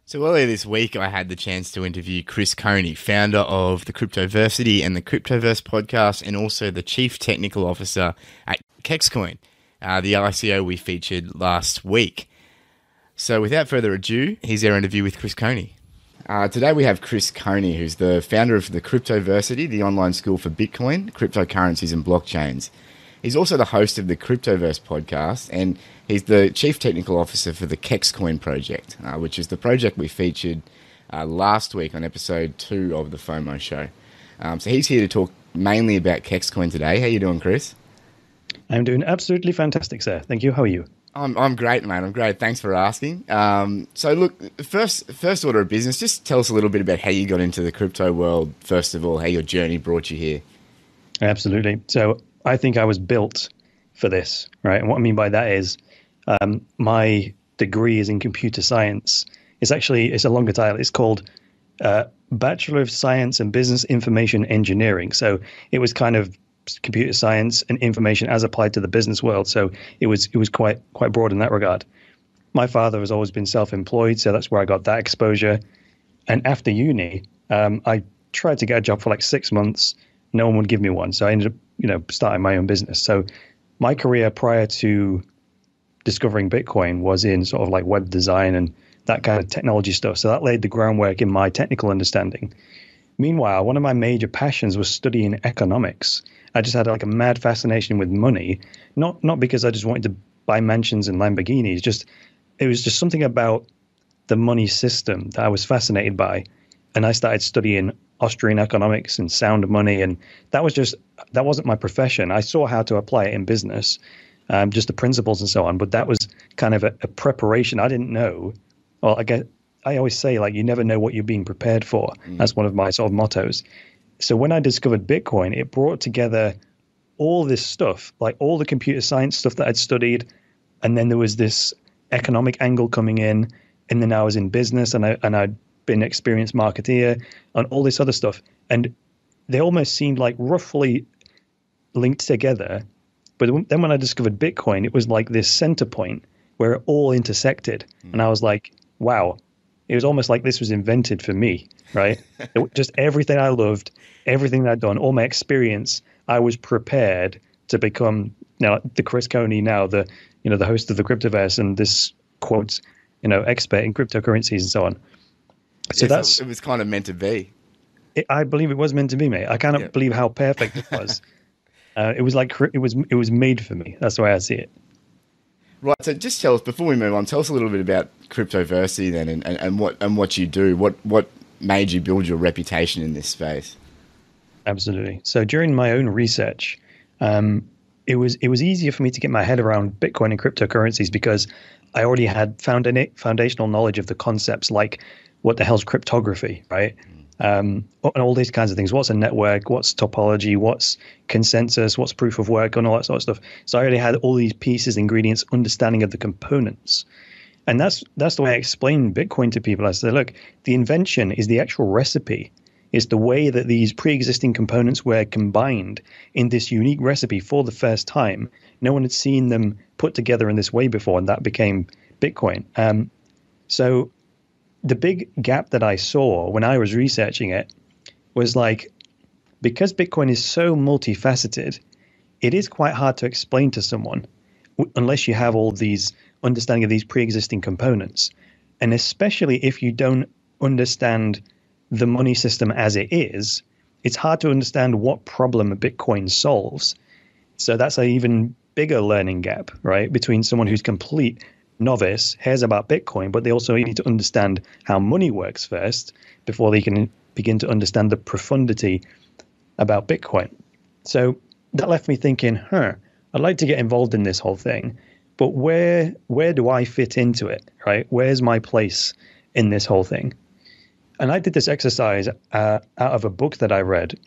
So earlier this week, I had the chance to interview Chris Coney, founder of the Cryptoversity and the Cryptoverse podcast, and also the Chief Technical Officer at Kexcoin, the ICO we featured last week. So without further ado, here's our interview with Chris Coney. Today we have Chris Coney, who's the founder of the Cryptoversity, the online school for Bitcoin, cryptocurrencies and blockchains. He's also the host of the Cryptoverse podcast, and he's the Chief Technical Officer for the Kexcoin project, which is the project we featured last week on episode 2 of the FOMO show. So he's here to talk mainly about Kexcoin today. How you doing, Chris? I'm doing absolutely fantastic, sir. Thank you. How are you? I'm great, mate. I'm great. Thanks for asking. So look, first order of business, just tell us a little bit about how you got into the crypto world, first of all, how your journey brought you here. Absolutely. So I think I was built for this, right? And what I mean by that is my degree is in computer science. It's a longer title. It's called Bachelor of Science and Business Information Engineering. So it was kind of computer science and information as applied to the business world. So it was quite broad in that regard. My father has always been self-employed, so that's where I got that exposure. And after uni, I tried to get a job for like 6 months. No one would give me one. So I ended up, starting my own business. So my career prior to discovering Bitcoin was in sort of like web design and that kind of technology stuff. So that laid the groundwork in my technical understanding. Meanwhile, one of my major passions was studying economics. I just had like a mad fascination with money, not because I just wanted to buy mansions and Lamborghinis. It was just something about the money system that I was fascinated by. And I started studying Austrian economics and sound money. And that wasn't my profession. I saw how to apply it in business, just the principles and so on. But that was kind of a preparation. I didn't know. Well, I always say, like, you never know what you're being prepared for. That's one of my sort of mottos. So when I discovered Bitcoin, it brought together all this stuff, like all the computer science stuff that I'd studied. And then there was this economic angle coming in. And then I was in business and I'd been an experienced marketeer and all this other stuff. And they almost seemed like roughly linked together. But then when I discovered Bitcoin, it was like this center point where it all intersected. And I was like, wow, it was almost like this was invented for me, right? Just everything I loved, everything that I'd done, all my experience, I was prepared to become the Chris Coney, now the host of the Cryptoverse and this quote, expert in cryptocurrencies and so on. So it was kind of meant to be. I believe it was meant to be, mate. I cannot believe how perfect it was. It was like it was made for me. That's the way I see it. Right. So just tell us, before we move on, tell us a little bit about Cryptoversity then, and what you do. What made you build your reputation in this space? Absolutely. So during my own research, it was easier for me to get my head around Bitcoin and cryptocurrencies because I already had foundational knowledge of the concepts, like what the hell's cryptography, right? And all these kinds of things. What's a network? What's topology? What's consensus? What's proof of work? And all that sort of stuff. So I already had all these pieces, ingredients, understanding of the components. And that's the way I explain Bitcoin to people. I say, look, the invention is the actual recipe. It's the way that these pre-existing components were combined in this unique recipe for the first time. No one had seen them put together in this way before, and that became Bitcoin. So the big gap that I saw when I was researching it was like, because Bitcoin is so multifaceted, it is quite hard to explain to someone unless you have all these understanding of these pre-existing components. And especially if you don't understand the money system as it is, it's hard to understand what problem a Bitcoin solves. So that's an even bigger learning gap, right? Between someone who's complete novice, hears about Bitcoin, but they also need to understand how money works first before they can begin to understand the profundity about Bitcoin. So that left me thinking, I'd like to get involved in this whole thing, but where do I fit into it, right? Where's my place in this whole thing? And I did this exercise out of a book that I read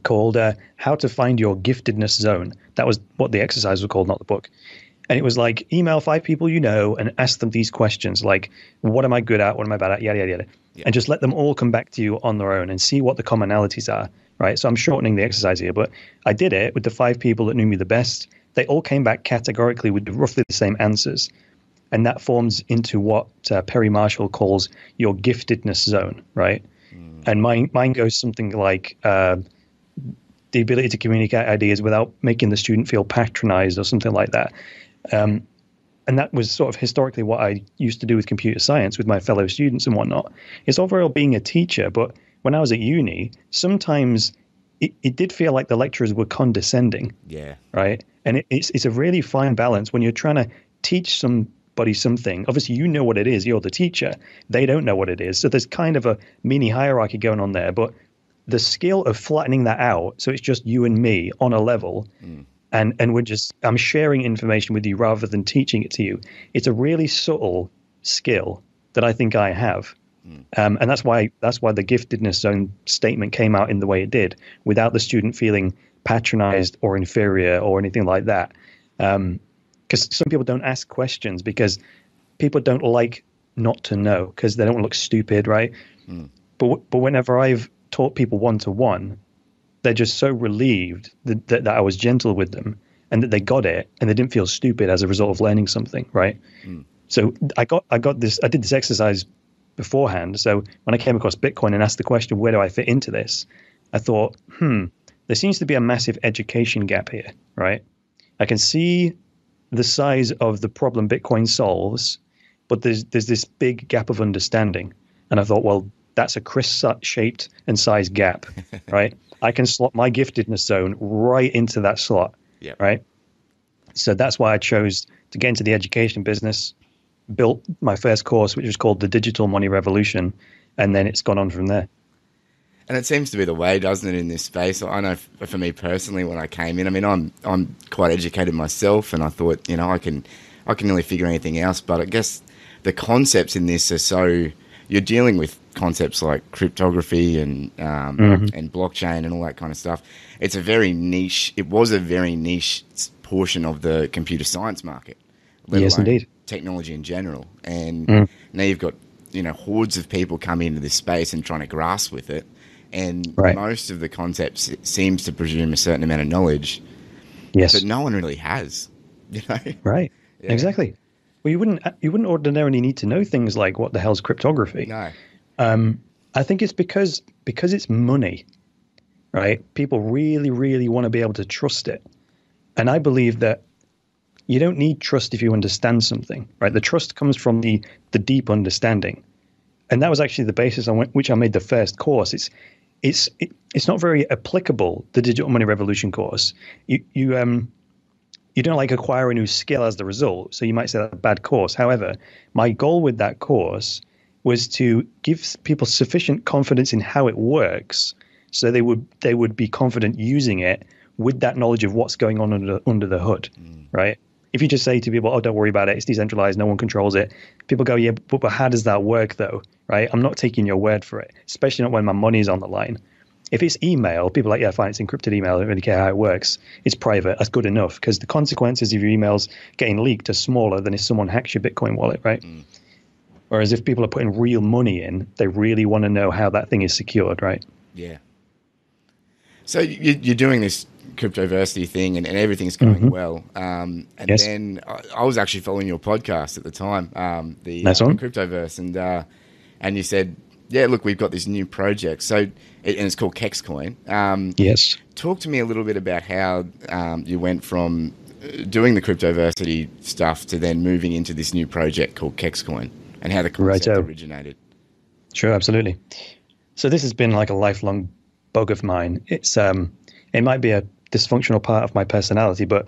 called How to Find Your Giftedness Zone. That was what the exercise was called, not the book. And it was like, email 5 people you know and ask them these questions like, what am I good at? What am I bad at? Yada, yada, yada. Yeah. And just let them all come back to you on their own and see what the commonalities are, right? So I'm shortening the exercise here, but I did it with the 5 people that knew me the best. They all came back categorically with roughly the same answers. and that forms into what Perry Marshall calls your giftedness zone, right? And mine goes something like the ability to communicate ideas without making the student feel patronized or something like that. And that was sort of historically what I used to do with computer science with my fellow students and whatnot. It's all very well being a teacher, but when I was at uni, sometimes it did feel like the lecturers were condescending. Yeah. Right. And it's a really fine balance when you're trying to teach somebody something. Obviously, you know what it is. You're the teacher. They don't know what it is. So there's kind of a mini hierarchy going on there. But the skill of flattening that out, so it's just you and me on a level, and I'm sharing information with you rather than teaching it to you. It's a really subtle skill that I think I have. And that's why the giftedness zone statement came out in the way it did, without the student feeling patronized or inferior or anything like that. Because some people don't ask questions because people don't like not to know because they don't want to look stupid, right? But whenever I've taught people one-to-one, they're just so relieved that I was gentle with them and that they got it and they didn't feel stupid as a result of learning something, right? So I did this exercise beforehand. So when I came across Bitcoin and asked the question, where do I fit into this? I thought, there seems to be a massive education gap here, right? I can see the size of the problem Bitcoin solves, but there's this big gap of understanding. And I thought, well, that's a crisp-shaped and sized gap, right? I can slot my giftedness zone right into that slot, right? So that's why I chose to get into the education business, built my first course, which was called The Digital Money Revolution, and then it's gone on from there. And it seems to be the way, doesn't it, in this space? I know for me personally, when I came in, I mean, I'm quite educated myself, and I thought, I can really figure anything else. But I guess the concepts in this are so, you're dealing with concepts like cryptography and blockchain and all that kind of stuff. It was a very niche portion of the computer science market. Yes, indeed. Technology in general. And now you've got, hordes of people coming into this space and trying to grasp with it. And most of the concepts seems to presume a certain amount of knowledge. Yes. But no one really has, Right. Yeah. Exactly. Well, you wouldn't ordinarily need to know things like what the hell's cryptography. No. I think it's because it's money, right? People really, really want to be able to trust it. And I believe that you don't need trust if you understand something, right? The trust comes from the deep understanding. And that was actually the basis on which I made the first course. It's not very applicable, the Digital Money Revolution course. You don't like acquire a new skill as the result, so you might say that's a bad course. However, my goal with that course was to give people sufficient confidence in how it works, so they would be confident using it with that knowledge of what's going on under the hood, right? If you just say to people, "Oh, don't worry about it; it's decentralized, no one controls it," people go, "Yeah, but how does that work, though?" Right? I'm not taking your word for it, especially not when my money's on the line. If it's email, people are like, "Yeah, fine, it's encrypted email. I don't really care how it works. It's private. That's good enough," because the consequences of your emails getting leaked are smaller than if someone hacks your Bitcoin wallet, right? Whereas if people are putting real money in, they really want to know how that thing is secured, right? Yeah. So you're doing this cryptoversity thing and everything's going well. And then I was actually following your podcast at the time, the Cryptoverse, and you said, yeah, look, we've got this new project. So, and it's called Kexcoin. Yes. Talk to me a little bit about how you went from doing the cryptoversity stuff to then moving into this new project called Kexcoin and how the concept originated. Sure, absolutely. So this has been like a lifelong bug of mine. It might be a dysfunctional part of my personality, but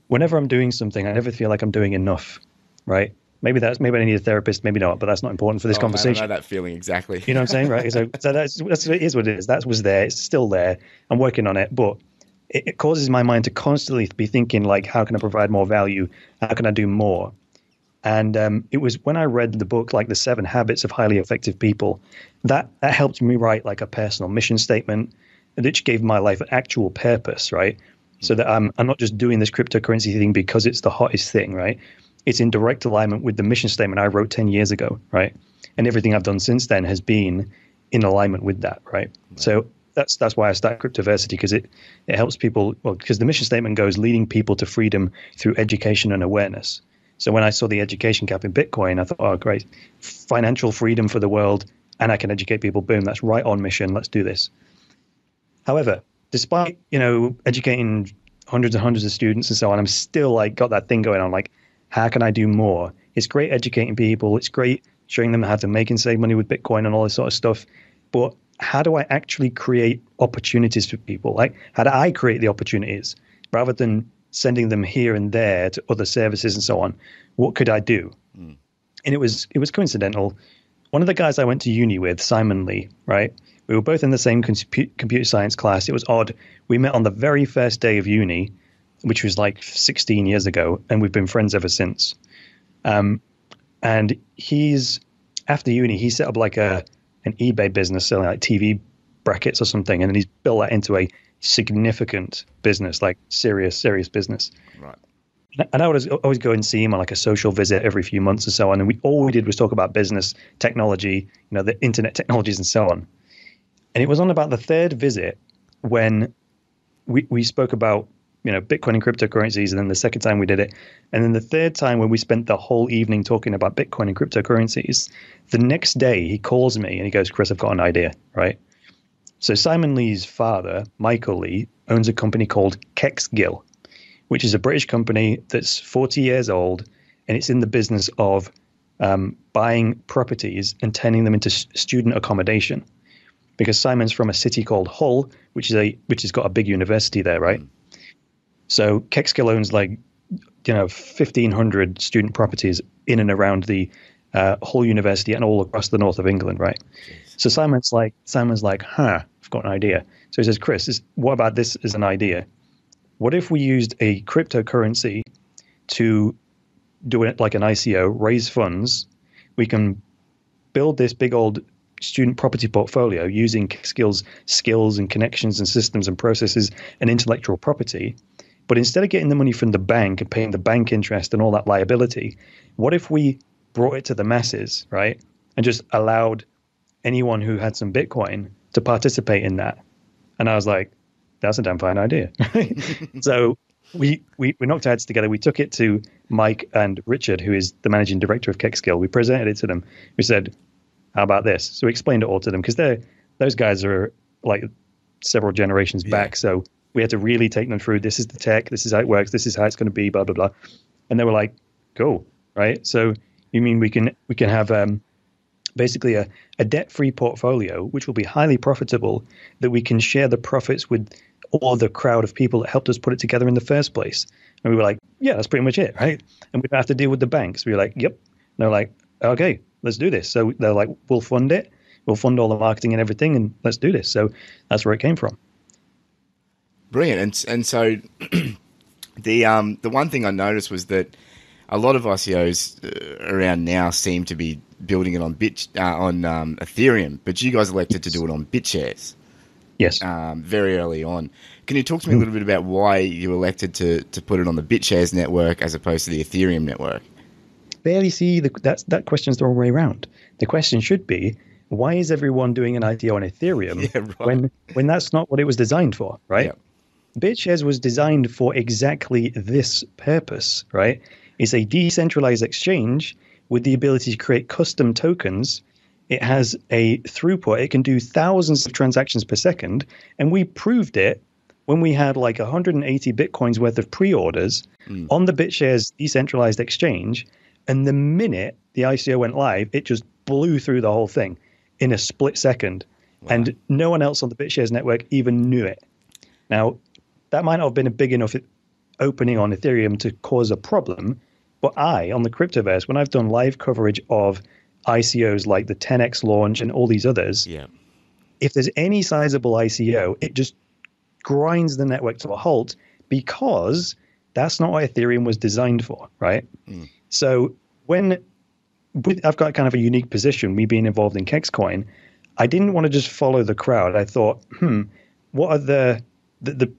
whenever I'm doing something, I never feel like I'm doing enough, right? Maybe I need a therapist, maybe not, but that's not important for this conversation. Man, I know that feeling exactly. You know what I'm saying, right? So that's it is what it is. That was there. It's still there. I'm working on it, but it causes my mind to constantly be thinking like, how can I provide more value? How can I do more? And it was when I read the book, like The 7 Habits of Highly Effective People, that helped me write like a personal mission statement, which gave my life an actual purpose, right? So that I'm not just doing this cryptocurrency thing because it's the hottest thing, right? It's in direct alignment with the mission statement I wrote 10 years ago, right? And everything I've done since then has been in alignment with that, right? So that's why I started Cryptoversity, because it helps people, well, because the mission statement goes leading people to freedom through education and awareness. So when I saw the education gap in Bitcoin, I thought, oh, great, financial freedom for the world, and I can educate people. Boom, that's right on mission. Let's do this. However, despite, educating hundreds and hundreds of students and so on, I'm still like got that thing going on. Like, how can I do more? It's great educating people. It's great showing them how to make and save money with Bitcoin and all this sort of stuff. But how do I actually create opportunities for people? Like, how do I create the opportunities rather than sending them here and there to other services and so on? What could I do? And it was coincidental. One of the guys I went to uni with, Simon Lee, right? We were both in the same computer science class. It was odd. We met on the very first day of uni, which was like 16 years ago, and we've been friends ever since. And after uni, he set up like an eBay business selling like TV brackets or something, and then he's built that into a significant business, like serious business. Right. And I would always go and see him on like a social visit every few months or so on. And all we did was talk about business, technology, the internet technologies and so on. And it was on about the third visit when we spoke about, Bitcoin and cryptocurrencies. And then the second time we did it. And then the third time when we spent the whole evening talking about Bitcoin and cryptocurrencies, the next day he calls me and he goes, Chris, I've got an idea, right? So Simon Lee's father, Michael Lee, owns a company called Kexcoin, which is a British company that's 40 years old, and it's in the business of buying properties and turning them into student accommodation. Because Simon's from a city called Hull, which has got a big university there, right? So Kexcoin owns 1,500 student properties in and around the Hull University and all across the north of England, right? So Simon's like, I've got an idea. So he says, Chris, what about this as an idea? What if we used a cryptocurrency to do it like an ICO, raise funds? We can build this big old student property portfolio using skills and connections and systems and processes and intellectual property. But instead of getting the money from the bank and paying the bank interest and all that liability, what if we brought it to the masses, right? And just allowed anyone who had some Bitcoin to participate in that. And I was like, that's a damn fine idea. So we knocked our heads together. We took it to Mike and Richard, who is the managing director of Kexcoin. We presented it to them. We said, how about this? So we explained it all to them because those guys are like several generations back. So we had to really take them through. This is the tech. This is how it works. This is how it's going to be, blah, blah, blah. And they were like, cool, right? So you mean we can have basically a debt-free portfolio, which will be highly profitable, that we can share the profits with all the crowd of people that helped us put it together in the first place. And we were like, yeah, that's pretty much it, right? And we don't have to deal with the banks. We were like, yep. And they're like, okay, let's do this. So they're like, we'll fund it. We'll fund all the marketing and everything, and let's do this. So that's where it came from. Brilliant. And so the one thing I noticed was that a lot of ICOs around now seem to be building it on Ethereum, but you guys elected to do it on BitShares. Yes. Very early on. Can you talk to me a little bit about why you elected to put it on the BitShares network as opposed to the Ethereum network? Barely see that question's the wrong way around. The question should be, why is everyone doing an ICO on Ethereum when that's not what it was designed for, right? Yeah. BitShares was designed for exactly this purpose, right? It's a decentralized exchange with the ability to create custom tokens. It has a throughput. It can do thousands of transactions per second. And we proved it when we had like 180 Bitcoins worth of pre-orders on the BitShares decentralized exchange. And the minute the ICO went live, it just blew through the whole thing in a split second. Wow. And no one else on the BitShares network even knew it. Now, that might not have been a big enough opening on Ethereum to cause a problem. But on the Cryptoverse, when I've done live coverage of ICOs like the 10x launch and all these others, if there's any sizable ICO, it just grinds the network to a halt because that's not what Ethereum was designed for, right? So I've got kind of a unique position, me being involved in Kexcoin, I didn't want to just follow the crowd. I thought, what are the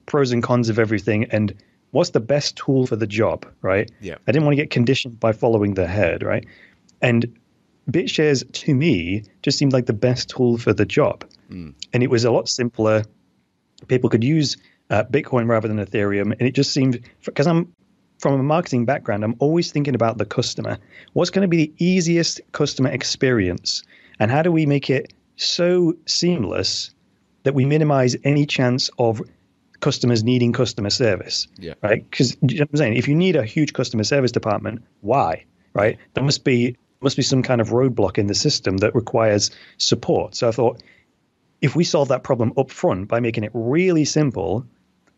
pros and cons of everything, and what's the best tool for the job, right? Yeah. I didn't want to get conditioned by following the herd, right? And BitShares, to me, just seemed like the best tool for the job. And it was a lot simpler. People could use Bitcoin rather than Ethereum. And it just seemed, because I'm from a marketing background, I'm always thinking about the customer. What's going to be the easiest customer experience? And how do we make it so seamless that we minimize any chance of customers needing customer service? Yeah. Right? Because you know what I'm saying, if you need a huge customer service department, why? Right? There must be some kind of roadblock in the system that requires support. So I thought, if we solve that problem up front by making it really simple,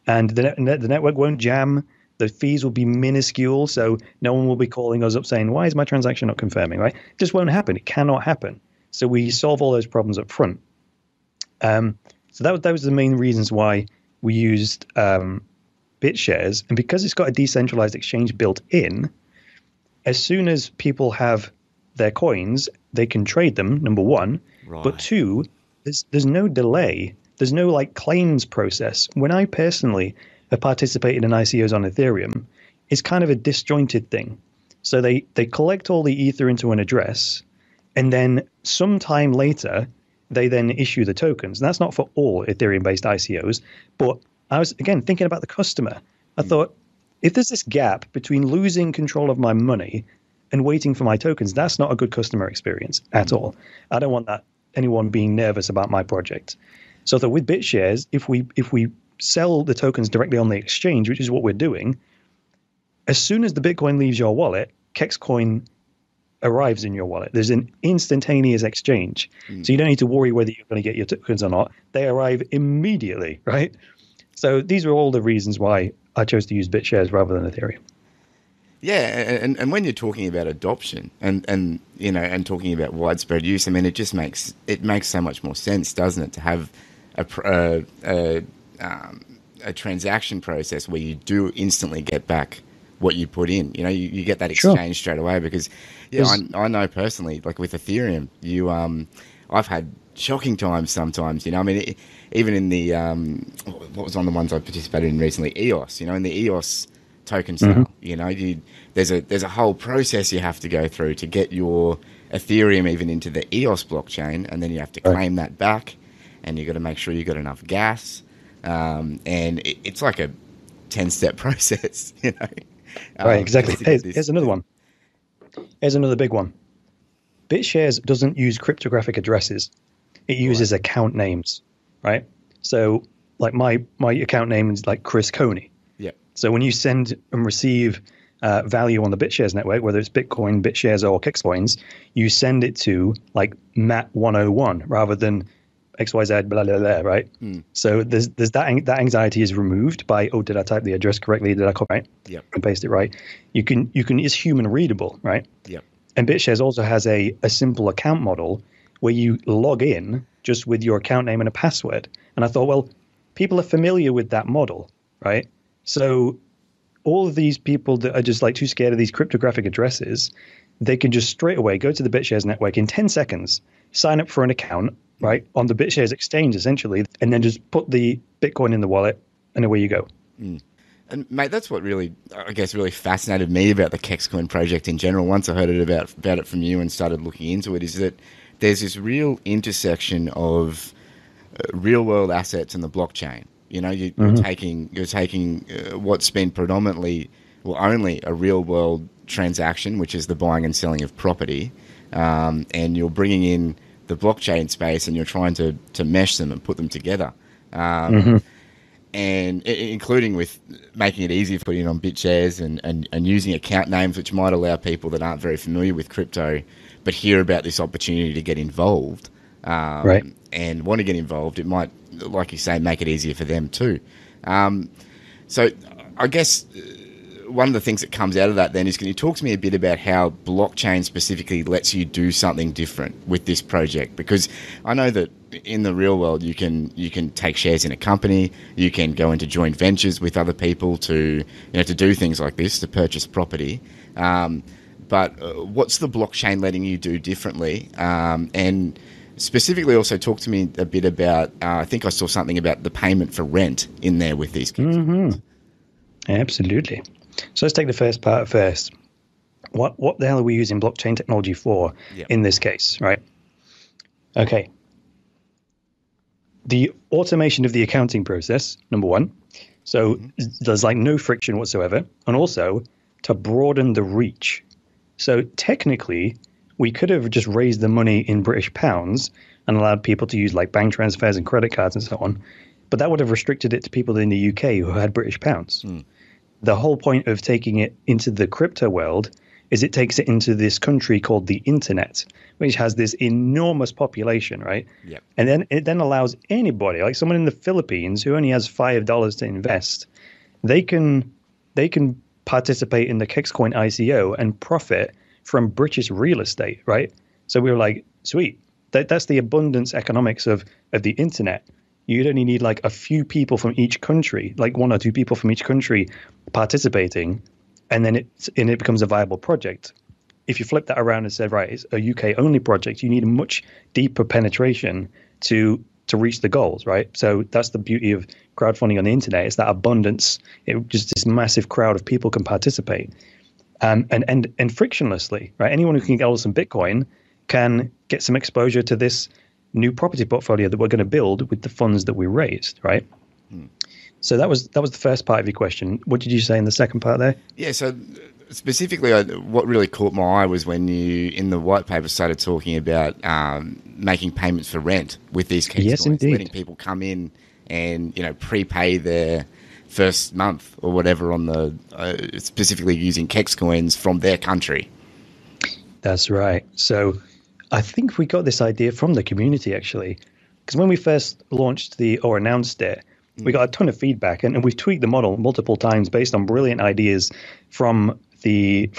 and the network won't jam, the fees will be minuscule, so no one will be calling us up saying, why is my transaction not confirming, right? It just won't happen. It cannot happen. So we solve all those problems up front. So that was the main reasons why we used BitShares. And because it's got a decentralized exchange built in, as soon as people have their coins, they can trade them, number one. Right. But two, there's no delay. There's no like claims process. When I personally have participated in ICOs on Ethereum, it's kind of a disjointed thing. So they collect all the Ether into an address, and then sometime later, they then issue the tokens. And that's not for all Ethereum-based ICOs. But I was, again, thinking about the customer. I thought, if there's this gap between losing control of my money and waiting for my tokens, that's not a good customer experience at all. I don't want anyone being nervous about my project. So that with BitShares, if we sell the tokens directly on the exchange, which is what we're doing, as soon as the Bitcoin leaves your wallet, Kexcoin arrives in your wallet. There's an instantaneous exchange. So you don't need to worry whether you're going to get your tokens or not. They arrive immediately, right? So these are all the reasons why I chose to use BitShares rather than Ethereum. Yeah, and when you're talking about adoption and you know, and talking about widespread use, I mean, it makes so much more sense, doesn't it, to have a transaction process where you do instantly get back what you put in. You know, you get that exchange straight away because, I know personally, like with Ethereum, I've had shocking times sometimes. You know, I mean, even in the what was on the ones I participated in recently, EOS. You know, in the EOS token sale, you know, there's a whole process you have to go through to get your Ethereum even into the EOS blockchain, and then you have to claim that back, and you got to make sure you got enough gas, and it's like a 10-step process, you know. Right, exactly. Here's another one. Here's another big one. BitShares doesn't use cryptographic addresses. It uses account names, right? So, like my account name is like Chris Coney. Yeah. So when you send and receive value on the BitShares network, whether it's Bitcoin, BitShares, or Kexcoins, you send it to like Matt101 rather than XYZ, blah, blah, blah, right? So there's that anxiety is removed by, did I type the address correctly? Did I copy right? Yep. And paste it right? You can it's human readable, right? Yep. And BitShares also has a simple account model where you log in just with your account name and a password. And I thought, well, people are familiar with that model, right? So all of these people that are just like too scared of these cryptographic addresses, they can just straight away go to the BitShares network in 10 seconds, sign up for an account, right, on the BitShares exchange essentially, and then just put the Bitcoin in the wallet and away you go. And mate, that's what really, I guess, really fascinated me about the Kexcoin project in general. Once I heard it about it from you and started looking into it, is that there's this real intersection of real world assets and the blockchain. You know, you're taking what's been predominantly, only a real world transaction, which is the buying and selling of property, and you're bringing in the blockchain space and you're trying to mesh them and put them together. And including with making it easy for putting on BitShares and using account names, which might allow people that aren't very familiar with crypto but hear about this opportunity to get involved and want to get involved. It might, like you say, make it easier for them too. So I guess one of the things that comes out of that then is, can you talk to me a bit about how blockchain specifically lets you do something different with this project? Because I know that in the real world you can take shares in a company, you can go into joint ventures with other people to do things like this, to purchase property. But what's the blockchain letting you do differently? And specifically also talk to me a bit about, I think I saw something about the payment for rent in there with these kids. Absolutely. So let's take the first part first. What the hell are we using blockchain technology for in this case, right? Okay. The automation of the accounting process, number one. So there's like no friction whatsoever. And also to broaden the reach. So technically, we could have just raised the money in British pounds and allowed people to use like bank transfers and credit cards and so on. But that would have restricted it to people in the UK who had British pounds. The whole point of taking it into the crypto world is it takes it into this country called the internet, which has this enormous population, right? Yep. And then it then allows anybody, like someone in the Philippines who only has $5 to invest, they can participate in the Kexcoin ICO and profit from British real estate, right? So we were like, sweet. That's the abundance economics of the internet. You'd only need like a few people from each country, like 1 or 2 people from each country participating, and then it becomes a viable project. If you flip that around and said, right, it's a UK only project, you need a much deeper penetration to reach the goals, right? So that's the beauty of crowdfunding on the internet. It's that abundance. Just this massive crowd of people can participate, and frictionlessly, right? Anyone who can get some Bitcoin can get some exposure to this new property portfolio that we're going to build with the funds that we raised, right? So that was the first part of your question. What did you say in the second part there? Yeah, so specifically, what really caught my eye was when you, in the white paper, started talking about making payments for rent with these Kexcoins. Yes, indeed. Letting people come in and, prepay their first month or whatever on the, specifically using Kexcoins from their country. That's right. So I think we got this idea from the community, actually, because when we first launched or announced it, we got a ton of feedback, and we've tweaked the model multiple times based on brilliant ideas from the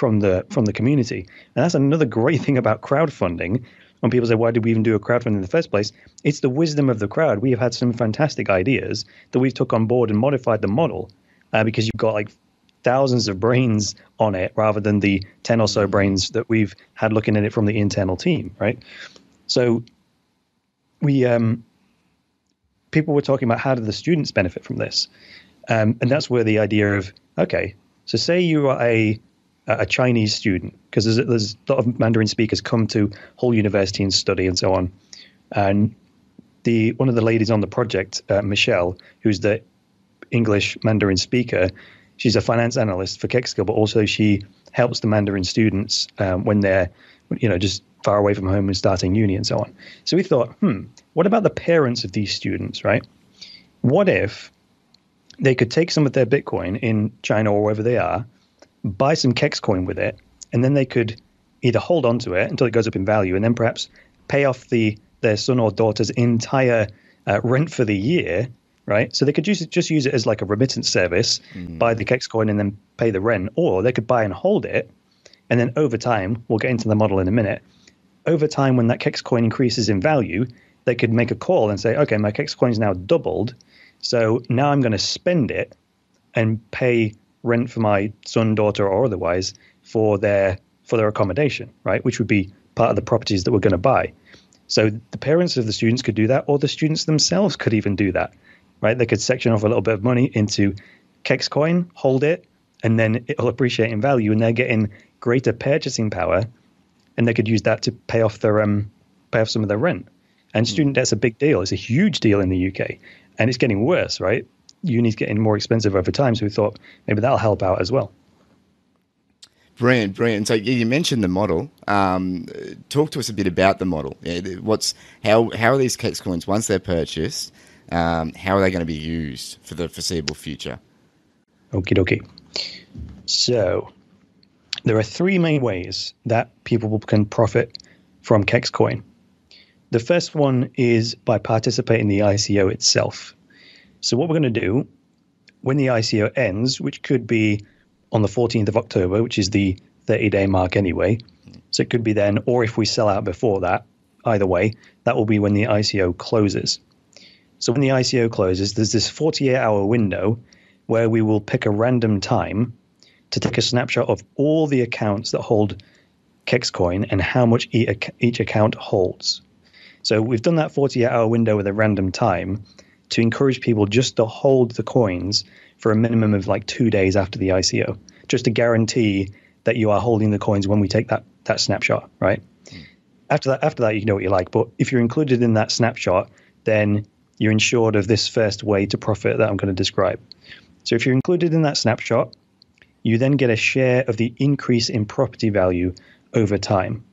community. And that's another great thing about crowdfunding. When people say, why did we even do a crowdfunding in the first place? It's the wisdom of the crowd. We have had some fantastic ideas that we've took on board and modified the model because you've got like thousands of brains on it rather than the 10 or so brains that we've had looking at it from the internal team, right? So we people were talking about how do the students benefit from this, and that's where the idea of, okay, so say you are a Chinese student, because there's a lot of Mandarin speakers come to Hull University and study and so on, and one of the ladies on the project, Michelle, who's the English Mandarin speaker, she's a finance analyst for Kexco, but also she helps the Mandarin students when they're, just far away from home and starting uni and so on. So we thought, what about the parents of these students, right? What if they could take some of their Bitcoin in China or wherever they are, buy some Kexcoin with it, and then they could either hold on to it until it goes up in value and then perhaps pay off their son or daughter's entire rent for the year, right? So they could just use it as like a remittance service, buy the Kexcoin and then pay the rent, or they could buy and hold it. And then over time, we'll get into the model in a minute, over time when that Kexcoin increases in value, they could make a call and say, okay, my Kexcoin is now doubled, so now I'm going to spend it and pay rent for my son, daughter, or otherwise for their accommodation, right? Which would be part of the properties that we're going to buy. So the parents of the students could do that, or the students themselves could even do that, right? They could section off a little bit of money into Kexcoin, hold it, and then it'll appreciate in value, and they're getting greater purchasing power, and they could use that to pay off some of their rent. And student debt's a big deal. It's a huge deal in the UK, and it's getting worse, right? Uni's getting more expensive over time, so we thought maybe that'll help out as well. Brilliant. So you mentioned the model. Talk to us a bit about the model. How are these Kexcoins, once they're purchased, how are they going to be used for the foreseeable future? Okie dokie. So there are 3 main ways that people can profit from Kexcoin. The first one is by participating in the ICO itself. So what we're going to do when the ICO ends, which could be on the 14th of October, which is the 30-day mark anyway. So it could be then, or if we sell out before that, either way, that will be when the ICO closes. So when the ICO closes, there's this 48-hour window where we will pick a random time to take a snapshot of all the accounts that hold Kexcoin and how much each account holds. So we've done that 48-hour window with a random time to encourage people just to hold the coins for a minimum of like 2 days after the ICO, just to guarantee that you are holding the coins when we take that snapshot, right? After that, you can do what you like. But if you're included in that snapshot, then you're insured of this first way to profit that I'm going to describe. So if you're included in that snapshot, you then get a share of the increase in property value over time.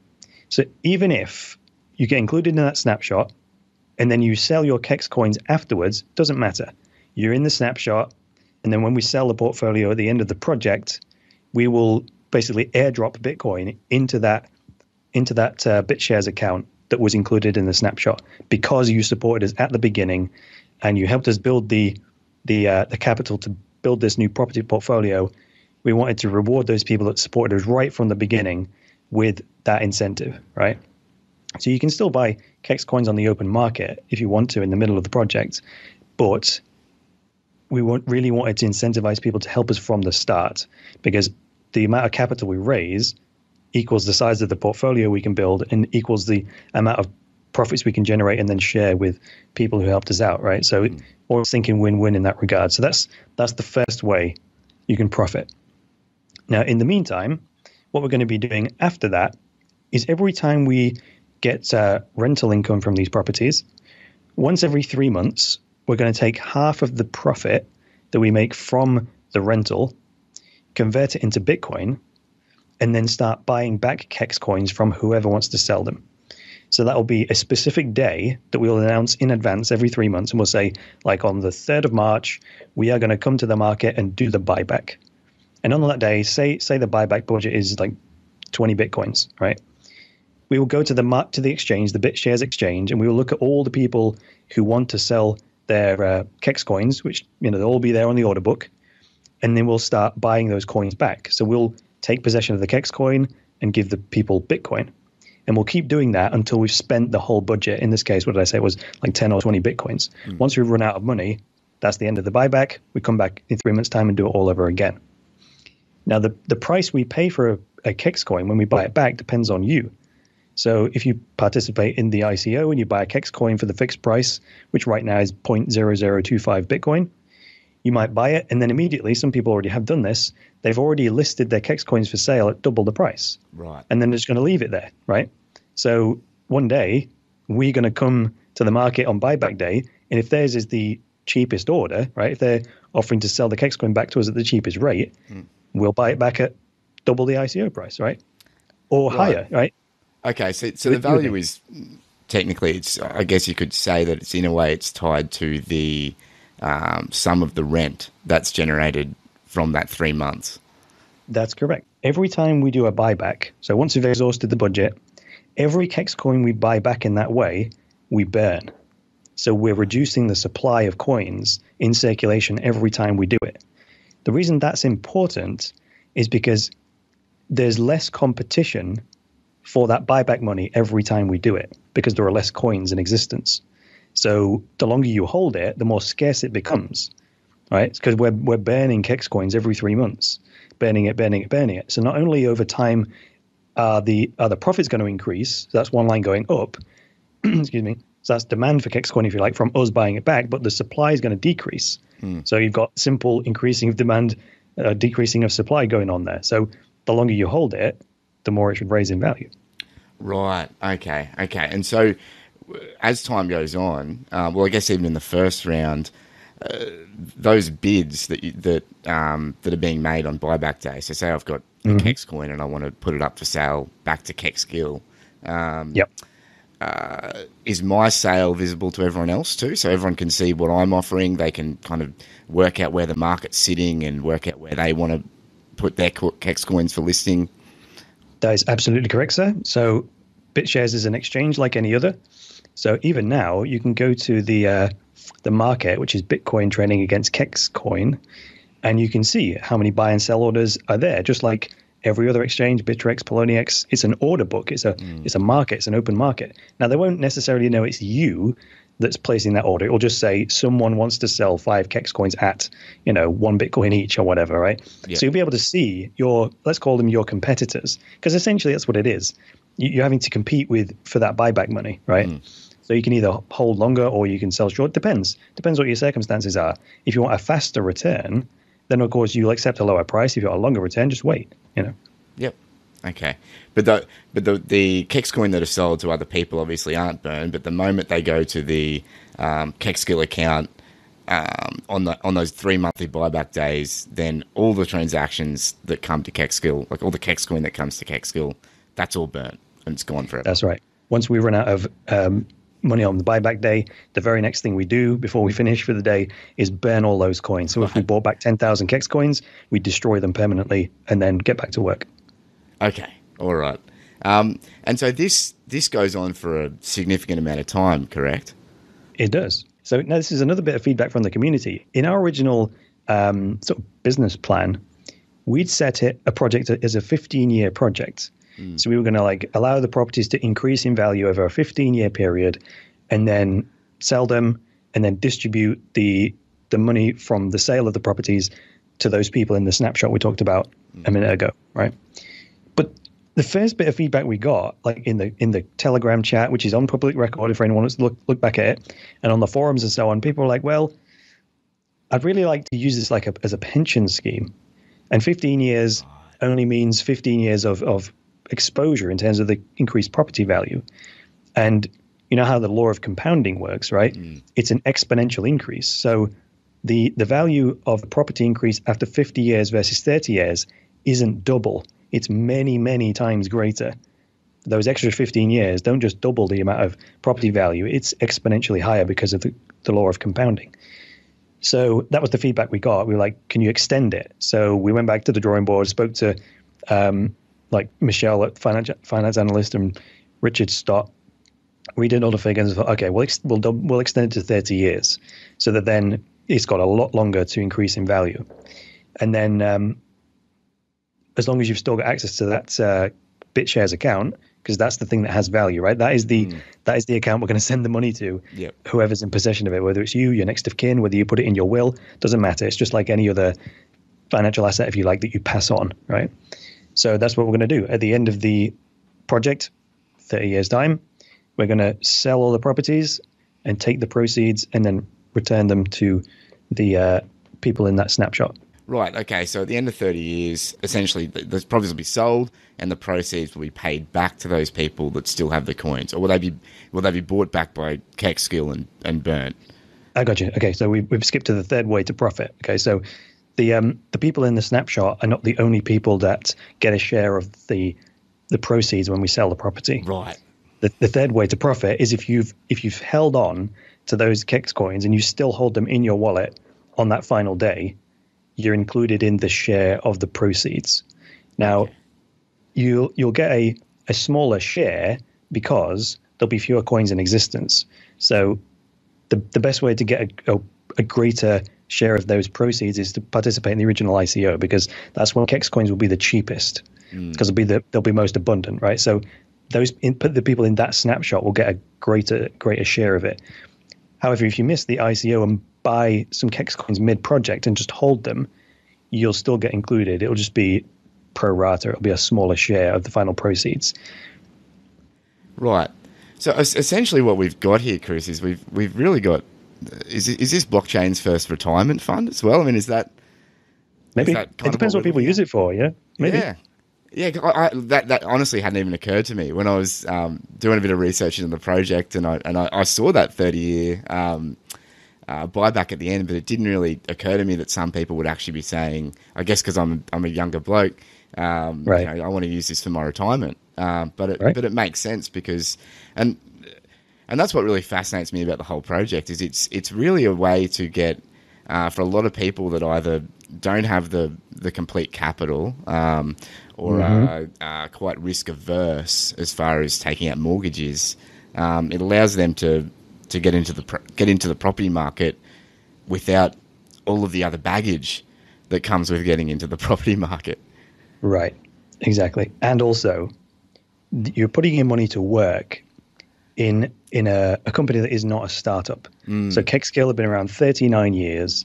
So even if you get included in that snapshot and then you sell your Kex coins afterwards, doesn't matter. You're in the snapshot, and then when we sell the portfolio at the end of the project, we will basically airdrop Bitcoin into that BitShares account that was included in the snapshot because you supported us at the beginning and you helped us build the capital to build this new property portfolio. We wanted to reward those people that supported us right from the beginning with that incentive, right? So you can still buy Kex coins on the open market if you want to in the middle of the project, but we really wanted to incentivize people to help us from the start because the amount of capital we raise equals the size of the portfolio we can build and equals the amount of profits we can generate and then share with people who helped us out, right? So we're thinking win-win in that regard. So that's the first way you can profit. Now, in the meantime, what we're going to be doing after that is every time we get rental income from these properties, once every 3 months, we're going to take half of the profit that we make from the rental, convert it into Bitcoin, and then start buying back Kex coins from whoever wants to sell them. So that will be a specific day that we'll announce in advance every 3 months. And we'll say, like on the 3rd of March, we are going to come to the market and do the buyback. And on that day, say the buyback budget is like 20 Bitcoins, right? We will go to the exchange, the BitShares exchange, and we will look at all the people who want to sell their Kex coins, which, they'll all be there on the order book. And then we'll start buying those coins back. So we'll take possession of the Kex coin and give the people Bitcoin. And we'll keep doing that until we've spent the whole budget. In this case, what did I say? It was like 10 or 20 Bitcoins. Once we've run out of money, that's the end of the buyback. We come back in 3 months' time and do it all over again. Now, the price we pay for a Kex coin when we buy it back depends on you. So if you participate in the ICO and you buy a Kex coin for the fixed price, which right now is 0.0025 Bitcoin, you might buy it, and then immediately, some people already have done this, they've already listed their Kex coins for sale at double the price. Right. And then they're just going to leave it there, right? So one day, we're going to come to the market on buyback day, and if theirs is the cheapest order, right, if they're offering to sell the Kex coin back to us at the cheapest rate, we'll buy it back at double the ICO price, right? Or higher, right? Okay, so the value is technically, I guess you could say that it's in a way it's tied to the sum of the rent that's generated from that 3 months. That's correct. Every time we do a buyback, so once we've exhausted the budget, every Kex coin we buy back in that way, we burn. So we're reducing the supply of coins in circulation every time we do it. The reason that's important is because there's less competition for that buyback money every time we do it because there are less coins in existence. So the longer you hold it, the more scarce it becomes, right? It's because we're burning Kex coins every 3 months, burning it. So not only over time are the profits going to increase, so that's one line going up, excuse me, so that's demand for Kex coin, if you like, from us buying it back, but the supply is going to decrease. So you've got simple increasing of demand, decreasing of supply going on there. So the longer you hold it, the more it should raise in value. Right. Okay. And so as time goes on, well, I guess even in the first round, those bids that are being made on buyback day. So say I've got a Kex coin and I want to put it up for sale back to Kexgill. Yep. Is my sale visible to everyone else too? So everyone can see what I'm offering. They can kind of work out where the market's sitting and work out where they want to put their Kex coins for listing. That is absolutely correct, sir. So BitShares is an exchange like any other. So even now, you can go to the market, which is Bitcoin trading against Kexcoin, and you can see how many buy and sell orders are there, just like every other exchange, Bittrex, Poloniex. It's an order book. It's a market. It's an open market. Now, they won't necessarily know it's you that's placing that order. It will just say someone wants to sell 5 Kex coins at, 1 Bitcoin each or whatever, right? Yeah. So you'll be able to see let's call them your competitors, because essentially that's what it is. You're having to compete for that buyback money, right? So you can either hold longer or you can sell short. Depends what your circumstances are. If you want a faster return, then of course you'll accept a lower price. If you want a longer return, just wait, Yep. Okay. But the Kex coin that are sold to other people obviously aren't burned, but the moment they go to the Kexgill account, on those 3 monthly buyback days, then all the transactions that come to Kexcoin, like all the Kexcoin that comes to Kexcoin, that's all burnt and it's gone forever. That's right. Once we run out of money on the buyback day, the very next thing we do before we finish for the day is burn all those coins. So if we bought back 10,000 Kexcoins, we destroy them permanently and then get back to work. Okay, all right. And so this goes on for a significant amount of time, correct? It does. So now this is another bit of feedback from the community. In our original sort of business plan, we'd set a project as a 15-year project. So we were going to allow the properties to increase in value over a 15-year period, and then sell them, and then distribute the money from the sale of the properties to those people in the snapshot we talked about a minute ago, right? But the first bit of feedback we got, in the Telegram chat, which is on public record if anyone wants to look back at it, and on the forums and so on, people were like, well, I'd really like to use this as a pension scheme. And 15 years only means 15 years of exposure in terms of the increased property value. And you know how the law of compounding works, right? It's an exponential increase. So the value of the property increase after 50 years versus 30 years isn't double. It's many, many times greater. Those extra 15 years don't just double the amount of property value. It's exponentially higher because of the law of compounding. So that was the feedback we got. We were like, can you extend it? So we went back to the drawing board, spoke to Michelle at finance analyst and Richard Stott. We did all the figures and thought, okay, we'll extend it to 30 years so that then it's got a lot longer to increase in value. And then as long as you've still got access to that BitShares account, because that's the thing that has value, right? That is the account we're going to send the money to. Yep. Whoever's in possession of it, whether it's you, your next of kin, whether you put it in your will, doesn't matter. It's just like any other financial asset, if you like, that you pass on, right? So that's what we're going to do. At the end of the project, 30 years time, we're going to sell all the properties and take the proceeds and then return them to the people in that snapshot. Right, okay, so at the end of 30 years, essentially, those properties will be sold and the proceeds will be paid back to those people that still have the coins. Or will they be bought back by Kexcoin and burnt? I got you. Okay, so we've skipped to the third way to profit. Okay, so the people in the snapshot are not the only people that get a share of the proceeds when we sell the property. Right. The third way to profit is if you've held on to those Kexcoins and you still hold them in your wallet on that final day, you're included in the share of the proceeds. Now, okay, you'll get a smaller share because there'll be fewer coins in existence. So the best way to get a greater share of those proceeds is to participate in the original ICO, because that's when Kexcoins will be the cheapest, because they'll be most abundant, right? So the people in that snapshot will get a greater share of it. However, if you miss the ICO and buy some Kexcoins mid-project and just hold them, you'll still get included. It'll just be pro rata. It'll be a smaller share of the final proceeds. Right. So essentially what we've got here, Chris, is we've really got... Is this blockchain's first retirement fund as well? I mean, is that... Maybe. It depends what people use it for, yeah? Maybe. Yeah. Yeah, that honestly hadn't even occurred to me when I was doing a bit of research into the project, and I saw that 30-year buyback at the end, but it didn't really occur to me that some people would actually be saying, I guess because I'm a younger bloke, right, I want to use this for my retirement. But it makes sense because, and that's what really fascinates me about the whole project is it's really a way to get for a lot of people that either don't have the complete capital or are quite risk averse as far as taking out mortgages. It allows them to get into the property market without all of the other baggage that comes with getting into the property market. Right, exactly. And also, you're putting your money to work in a company that is not a startup. So Kexcoin have been around 39 years.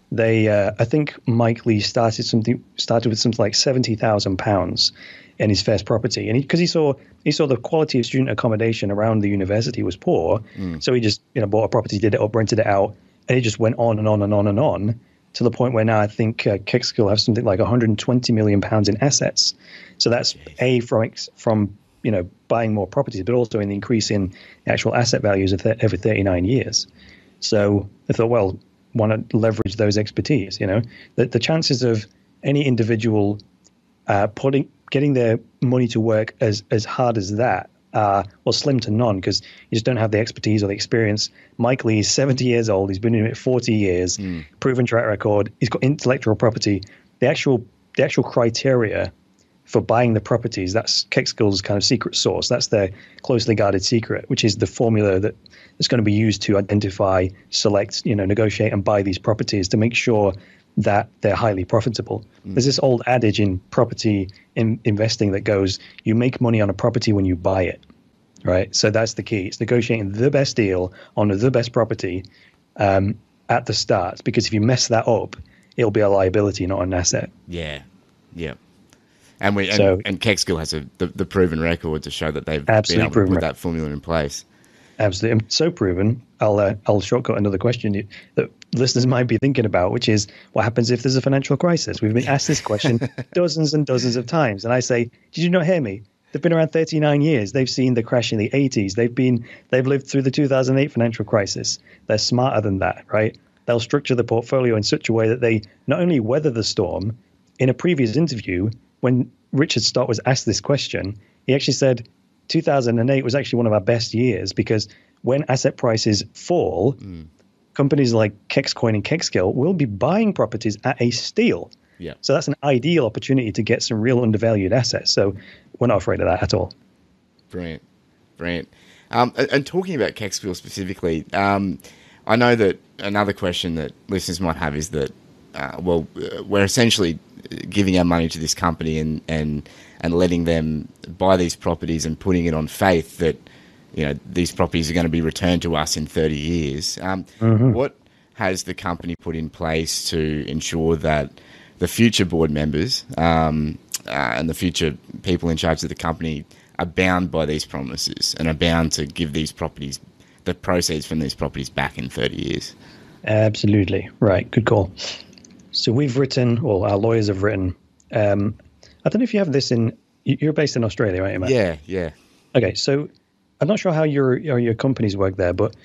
They, I think Mike Lee started with something like £70,000 in his first property, and because he saw the quality of student accommodation around the university was poor, so he just bought a property, did it up, rented it out, and it just went on and on and on and on to the point where now I think Kexcoin have something like £120 million in assets. So that's from buying more properties, but also in the increase in actual asset values over 39 years. So I thought, well, want to leverage those expertise. The chances of any individual getting their money to work as hard as that are slim to none, because you just don't have the expertise or the experience. Mike Lee is 70 years old. He's been in it 40 years, proven track record. He's got intellectual property. The actual criteria for buying the properties, that's Kexcoin's kind of secret sauce. That's their closely guarded secret, which is the formula that's going to be used to identify, select, negotiate and buy these properties to make sure that they're highly profitable. There's this old adage in property investing that goes, you make money on a property when you buy it, right? So that's the key. It's negotiating the best deal on the best property at the start, because if you mess that up, it'll be a liability, not an asset. Yeah. And Kexcoin has the proven record to show that they've been able to put that formula in place. Absolutely. So proven. I'll shortcut another question that listeners might be thinking about, which is, what happens if there's a financial crisis? We've been asked this question dozens and dozens of times. And I say, did you not hear me? They've been around 39 years. They've seen the crash in the 80s. They've lived through the 2008 financial crisis. They're smarter than that, right? They'll structure the portfolio in such a way that they not only weather the storm. In a previous interview, when Richard Stott was asked this question, he actually said 2008 was actually one of our best years, because when asset prices fall, companies like Kexcoin and Kexcoin will be buying properties at a steal. Yeah. So that's an ideal opportunity to get some real undervalued assets. So we're not afraid of that at all. Brilliant. And talking about Kexcoin specifically, I know that another question that listeners might have is that, we're essentially giving our money to this company and letting them buy these properties and putting it on faith that, these properties are going to be returned to us in 30 years. What has the company put in place to ensure that the future board members and the future people in charge of the company are bound by these promises and are bound to give these properties, the proceeds from these properties, back in 30 years? Absolutely. Right. Good call. So we've written, well, our lawyers have written, I don't know if you have this you're based in Australia, right, Matt? Yeah. Okay, so I'm not sure how your companies work there, but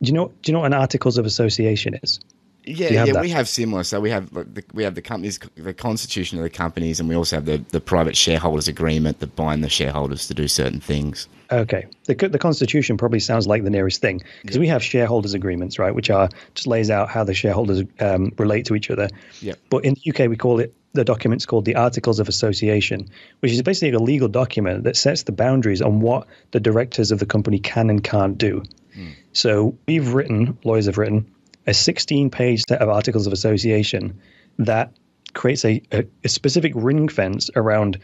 do you know what an Articles of Association is? Yeah, we have similar. So we have the companies, the constitution of the companies, and we also have the private shareholders agreement that bind the shareholders to do certain things. Okay, the constitution probably sounds like the nearest thing, because we have shareholders agreements, right, which just lays out how the shareholders relate to each other. Yeah. But in the UK, we call it, the document's called the Articles of Association, which is basically a legal document that sets the boundaries on what the directors of the company can and can't do. So lawyers have written a 16-page set of Articles of Association that creates a specific ring fence around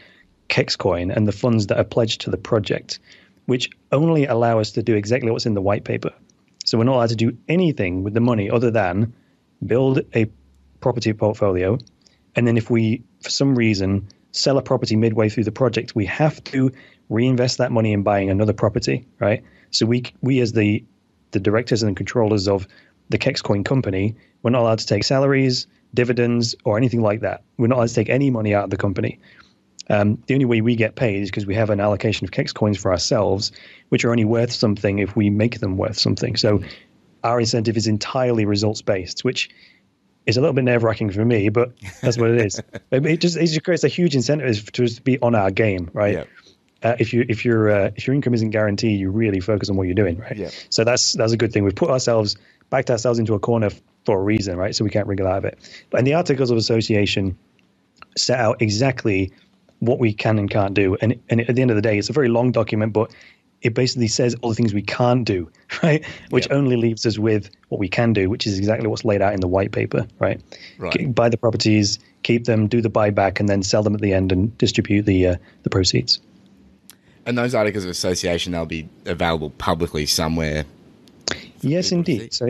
Kexcoin and the funds that are pledged to the project, which only allow us to do exactly what's in the white paper. So we're not allowed to do anything with the money other than build a property portfolio. And then if we, for some reason, sell a property midway through the project, we have to reinvest that money in buying another property, right? So we as the directors and controllers of the Kexcoin company, we're not allowed to take salaries, dividends, or anything like that. We're not allowed to take any money out of the company. The only way we get paid is because we have an allocation of Kexcoins for ourselves, which are only worth something if we make them worth something. So our incentive is entirely results-based, which is a little bit nerve-wracking for me, but that's what it is. It just creates a huge incentive to us to be on our game, right? Yeah. If your income isn't guaranteed, you really focus on what you're doing, right? Yeah. So that's a good thing. We've backed ourselves into a corner for a reason, right? So we can't wriggle out of it. But in the Articles of Association set out exactly what we can and can't do. And at the end of the day, it's a very long document, but it basically says all the things we can't do, right? Which only leaves us with what we can do, which is exactly what's laid out in the white paper, right? Buy the properties, keep them, do the buyback, and then sell them at the end and distribute the proceeds. And those Articles of Association, they'll be available publicly somewhere? Yes, indeed. So,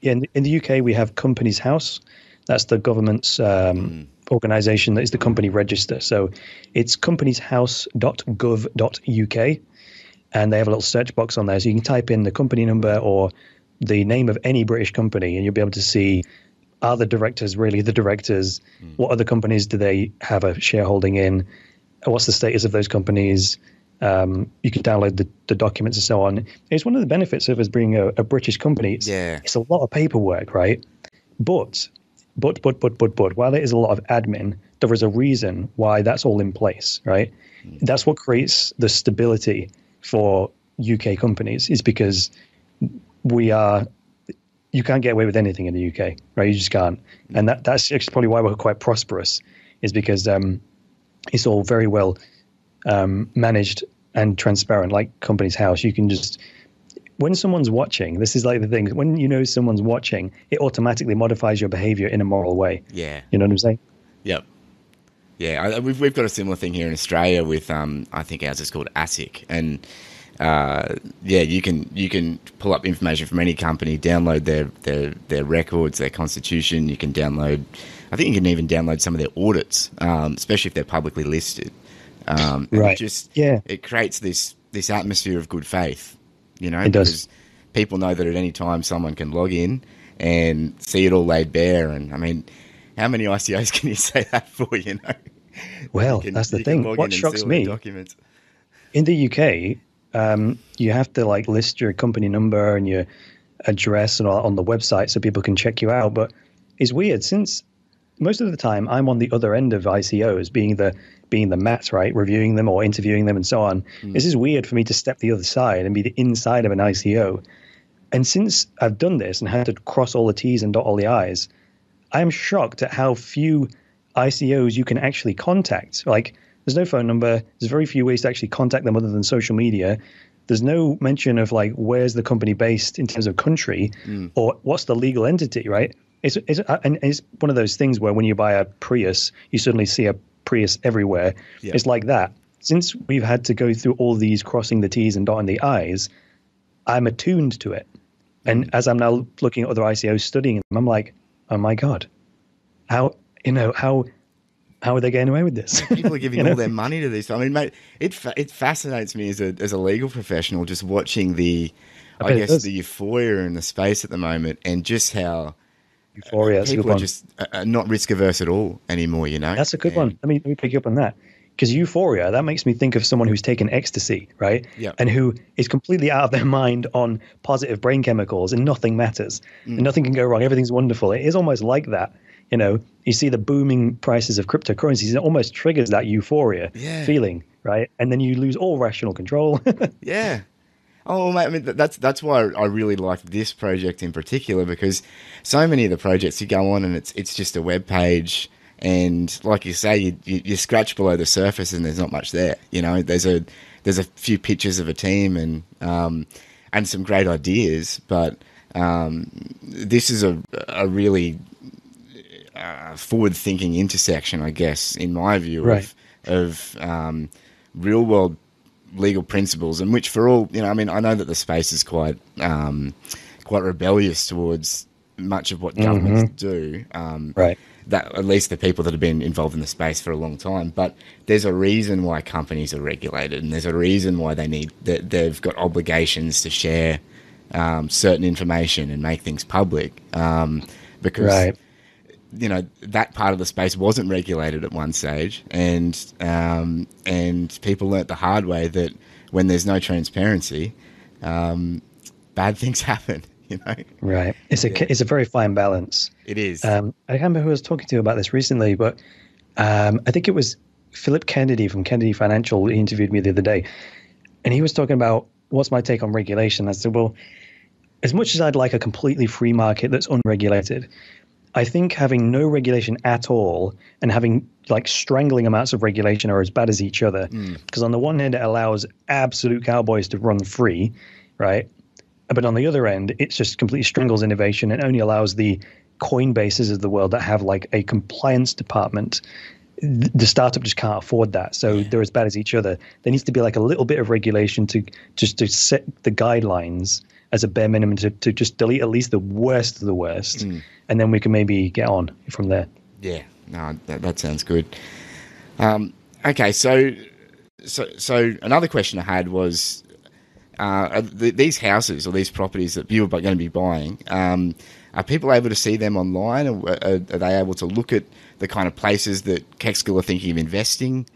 in the UK, we have Companies House. That's the government's organisation that is the company register. So it's companieshouse.gov.uk, and they have a little search box on there. So you can type in the company number or the name of any British company, and you'll be able to see, are the directors really the directors? What other companies do they have a shareholding in? What's the status of those companies? You can download the documents and so on. It's one of the benefits of us being a British company. It's a lot of paperwork, right? But, while there is a lot of admin, there is a reason why that's all in place, right? That's what creates the stability for UK companies, is because you can't get away with anything in the UK, right? You just can't. And that's actually probably why we're quite prosperous, is because it's all very well managed and transparent, like Companies House. You can just, when someone's watching, this is like the thing, when you know someone's watching, it automatically modifies your behavior in a moral way. Yeah. You know what I'm saying? Yep. Yeah, we've got a similar thing here in Australia with I think ours is called ASIC, and you can pull up information from any company, download their records, their constitution. You can download, I think you can even download some of their audits, especially if they're publicly listed. Right. It creates this atmosphere of good faith, you know, it because does. people know that at any time someone can log in and see it all laid bare. And I mean, how many ICOs can you say that for, you know? Well, that's the thing. What shocks me, documents. In the UK, you have to like list your company number and your address and all on the website so people can check you out. But it's weird, since most of the time I'm on the other end of ICOs, being the mat, right, reviewing them or interviewing them and so on. This is weird for me to step the other side and be the inside of an ICO. And since I've done this and had to cross all the T's and dot all the I's, I am shocked at how few ICOs you can actually contact. Like, there's no phone number. There's very few ways to actually contact them other than social media. There's no mention of like, where's the company based in terms of country, or what's the legal entity, right? It's one of those things where when you buy a Prius, you suddenly see a Prius everywhere. Yeah. It's like that. Since we've had to go through all these crossing the T's and dotting the I's, I'm attuned to it. And as I'm now looking at other ICOs, studying them, I'm like, oh my God, how are they getting away with this? People are giving all their money to this. I mean, mate, it fascinates me as a legal professional just watching the euphoria in the space at the moment, and just how people are just not risk averse at all anymore, you know? That's a good one. Let me pick you up on that. Because euphoria, that makes me think of someone who's taken ecstasy, right? Yeah. And who is completely out of their mind on positive brain chemicals, and nothing matters. And nothing can go wrong. Everything's wonderful. It is almost like that. You know, you see the booming prices of cryptocurrencies, it almost triggers that euphoria feeling, right? And then you lose all rational control. Yeah. Oh, mate, I mean, that's why I really like this project in particular, because so many of the projects you go on and it's just a web page. And like you say, you scratch below the surface and there's not much there. You know, there's a few pictures of a team and some great ideas, but this is a really forward-thinking intersection, I guess, in my view, of real world legal principles, and which for all, you know, I mean, I know that the space is quite rebellious towards much of what governments do. That at least the people that have been involved in the space for a long time, but there's a reason why companies are regulated, and there's a reason why they've got obligations to share certain information and make things public, because you know, that part of the space wasn't regulated at one stage, and people learnt the hard way that when there's no transparency, bad things happen. You know? Right. It's a very fine balance. It is. I can't remember who I was talking to about this recently, but I think it was Philip Kennedy from Kennedy Financial. He interviewed me the other day, and he was talking about what's my take on regulation. I said, well, as much as I'd like a completely free market that's unregulated, I think having no regulation at all and having like strangling amounts of regulation are as bad as each other. Because on the one hand, it allows absolute cowboys to run free, right? But on the other end, it just completely strangles innovation and only allows the Coinbases of the world that have like a compliance department. The startup just can't afford that. So they're as bad as each other. There needs to be like a little bit of regulation to set the guidelines as a bare minimum to just delete at least the worst of the worst. And then we can maybe get on from there. Yeah, no, that sounds good. Okay, so another question I had was, these houses or these properties that you are going to be buying, are people able to see them online? Or are they able to look at the kind of places that Kexcoin are thinking of investing?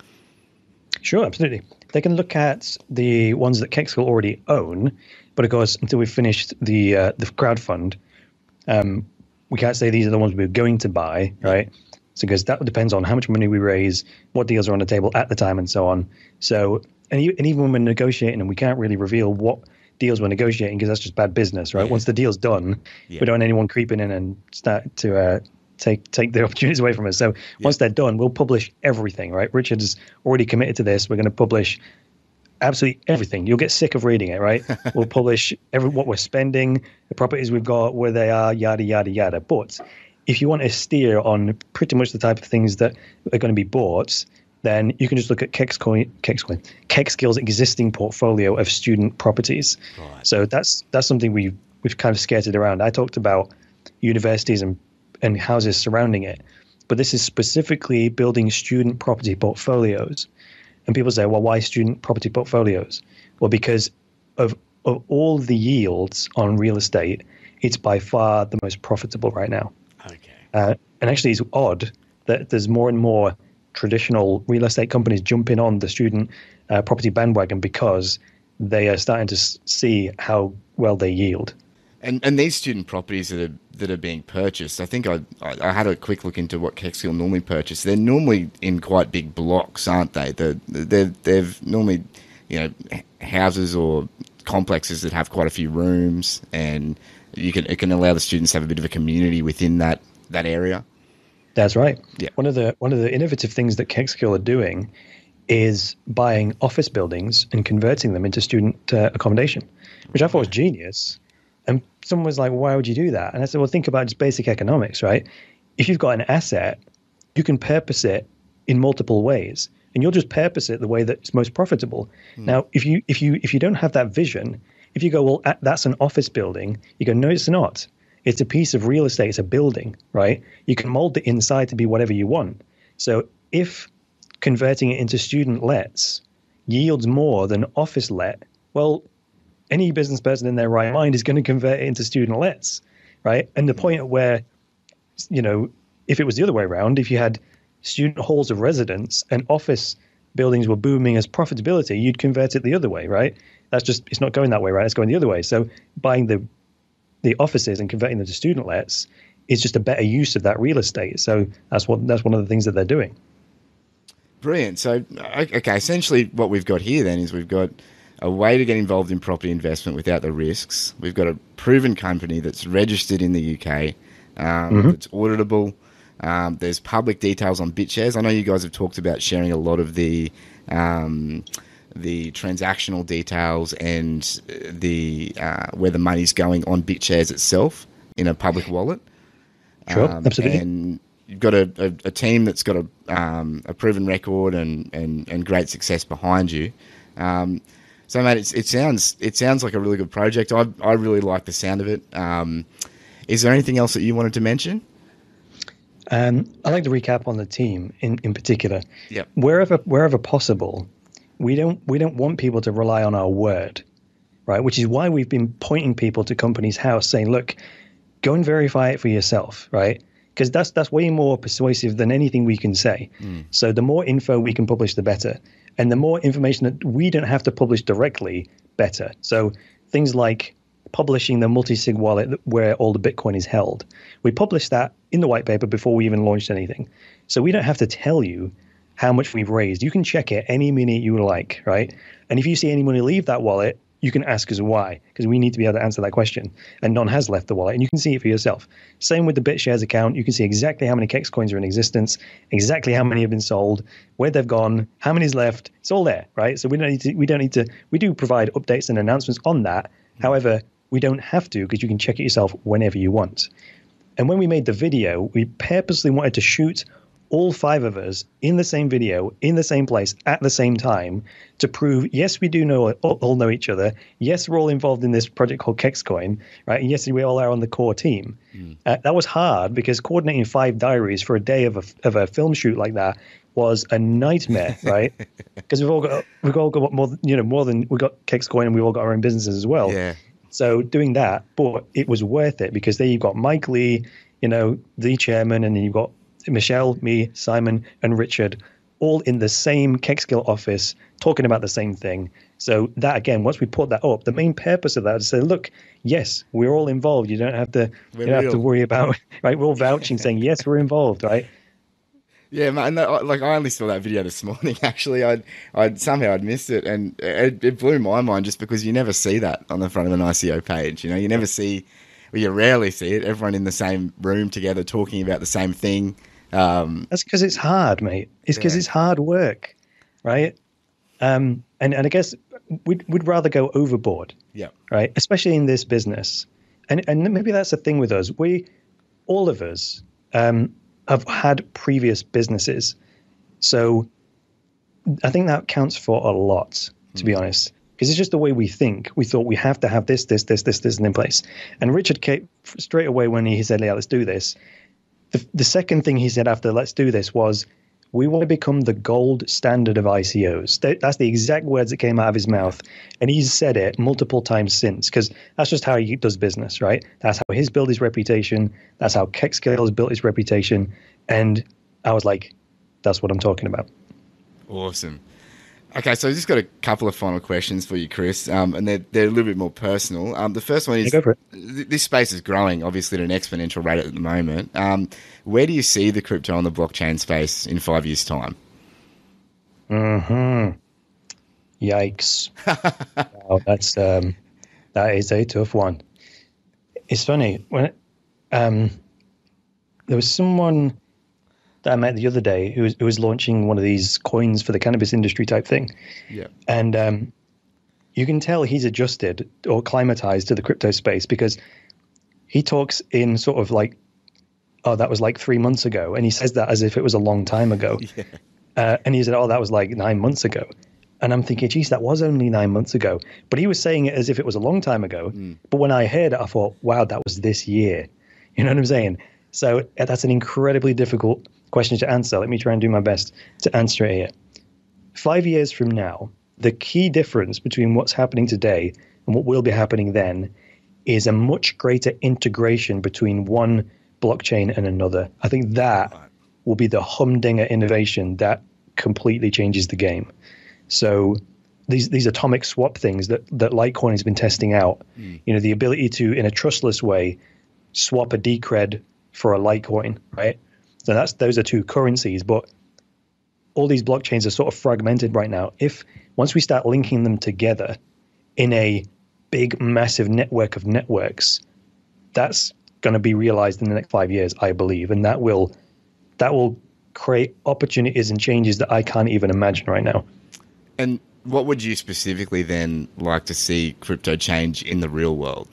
Sure, absolutely. They can look at the ones that Kexcoin already own, but of course, until we've finished the crowdfund, we can't say these are the ones we're going to buy, right? So because that depends on how much money we raise, what deals are on the table at the time, and so on. So and even when we're negotiating, and we can't really reveal what deals we're negotiating because that's just bad business, right? Once the deal's done, we don't want anyone creeping in and start to take the opportunities away from us. So once they're done, we'll publish everything, right? Richard has already committed to this. We're going to publish absolutely everything. You'll get sick of reading it, right? We'll publish what we're spending, the properties we've got, where they are, yada, yada, yada. But if you want to steer on pretty much the type of things that are going to be bought, then you can just look at Kexskill's existing portfolio of student properties. Right. So that's something we've kind of skirted around. I talked about universities and houses surrounding it, but this is specifically building student property portfolios. And people say, well, why student property portfolios? Well, because of all the yields on real estate, it's by far the most profitable right now. Okay. And actually, it's odd that there's more and more traditional real estate companies jumping on the student property bandwagon because they are starting to see how well they yield. And these student properties that are being purchased, I think I had a quick look into what Kexcoin normally purchase. They're normally in quite big blocks, aren't they? They've normally, houses or complexes that have quite a few rooms, and it can allow the students to have a bit of a community within that area. That's right. Yeah. One of the innovative things that Kexcoin are doing is buying office buildings and converting them into student accommodation, which I thought was genius. And someone was like, why would you do that? And I said, well, think about just basic economics, right? If you've got an asset, you can purpose it in multiple ways, and you'll just purpose it the way that's most profitable. Now, if you don't have that vision, if you go, well, that's an office building, you go, no, it's not. It's a piece of real estate. It's a building, right? You can mold the inside to be whatever you want. So if converting it into student lets yields more than office let, well, any business person in their right mind is going to convert it into student lets, right? And the point where, if it was the other way around, if you had student halls of residence and office buildings were booming as profitability, you'd convert it the other way, right? It's not going that way, right? It's going the other way. So buying the offices and converting them to student lets is just a better use of that real estate. So that's one of the things that they're doing. Brilliant. So, okay, essentially what we've got here then is we've got a way to get involved in property investment without the risks. We've got a proven company that's registered in the UK, that's auditable. There's public details on BitShares. I know you guys have talked about sharing a lot of the transactional details and the where the money's going on BitShares itself in a public wallet. Sure, absolutely. And you've got a team that's got a proven record and great success behind you. So, mate, it sounds like a really good project. I really like the sound of it. Is there anything else that you wanted to mention? I'd like to recap on the team in particular. Yep. Wherever possible, we don't want people to rely on our word, right? Which is why we've been pointing people to Company's House, saying, "Look, go and verify it for yourself," right? Because that's way more persuasive than anything we can say. So the more info we can publish, the better. And the more information that we don't have to publish directly, better. So things like publishing the multi-sig wallet where all the Bitcoin is held. We published that in the white paper before we even launched anything. So we don't have to tell you how much we've raised. You can check it any minute you like, right? And if you see any money leave that wallet, you can ask us why, because we need to be able to answer that question. And none has left the wallet, and you can see it for yourself. Same with the BitShares account. You can see exactly how many Kexcoins are in existence, exactly how many have been sold, where they've gone, how many's left. It's all there, right? So we don't need to. We do provide updates and announcements on that. However, we don't have to, because you can check it yourself whenever you want. And when we made the video, we purposely wanted to shoot all 5 of us in the same video, in the same place, at the same time, to prove, yes, we do all know each other. Yes, we're all involved in this project called Kexcoin, right? And yes, we all are on the core team. That was hard, because coordinating 5 diaries for a day of a film shoot like that was a nightmare, right? Because we've all got more than we got Kexcoin, and we've all got our own businesses as well. Yeah. So doing that, but it was worth it, because there you've got Mike Lee, the chairman, and then you've got Michelle, me, Simon, and Richard, all in the same Kexskill office, talking about the same thing. So that, again, once we put that up, the main purpose of that is to say, look, yes, we're all involved. You don't have to worry about, right? We're all vouching, saying, yes, we're involved, right? Yeah, man. Like I only saw that video this morning. Actually, I'd somehow I'd missed it, and it blew my mind just because you never see that on the front of an ICO page. You know, you never see, or you rarely see it. Everyone in the same room together talking about the same thing. That's because it's hard, mate. It's because it's hard work, right? And I guess we'd rather go overboard, right? Especially in this business, and maybe that's the thing with us. All of us, have had previous businesses, so I think that counts for a lot, to be honest. Because it's just the way we think. We thought we have to have this in place. And Richard came straight away when he said, "Yeah, let's do this." The second thing he said after "let's do this" was, "We want to become the gold standard of ICOs." That's the exact words that came out of his mouth. And he's said it multiple times since, because that's just how he does business, right? That's how he's built his reputation. That's how Kexcoin has built his reputation. And I was like, that's what I'm talking about. Awesome. Okay, so I've just got a couple of final questions for you, Chris, and they're a little bit more personal. The first one is, go for it. This space is growing, obviously, at an exponential rate at the moment. Where do you see the crypto and the blockchain space in 5 years' time? Yikes. Wow, that is a tough one. It's funny, when there was someone that I met the other day who was launching one of these coins for the cannabis industry type thing. Yeah. And you can tell he's adjusted or climatized to the crypto space, because he talks in sort of like, oh, that was like 3 months ago. And he says that as if it was a long time ago. Yeah. And he said, oh, that was like 9 months ago. And I'm thinking, geez, that was only 9 months ago. But he was saying it as if it was a long time ago. But when I heard it, I thought, wow, that was this year. You know what I'm saying? So that's an incredibly difficult question to answer. Let me try and do my best to answer it here. 5 years from now, the key difference between what's happening today and what will be happening then is a much greater integration between one blockchain and another. I think that will be the humdinger innovation that completely changes the game. So these atomic swap things that Litecoin has been testing out, the ability to, in a trustless way, swap a Decred for a Litecoin, right? So those are two currencies, but all these blockchains are sort of fragmented right now. Once we start linking them together in a big, massive network of networks, that's going to be realized in the next 5 years, I believe, and that will create opportunities and changes that I can't even imagine right now. And what would you specifically then like to see crypto change in the real world?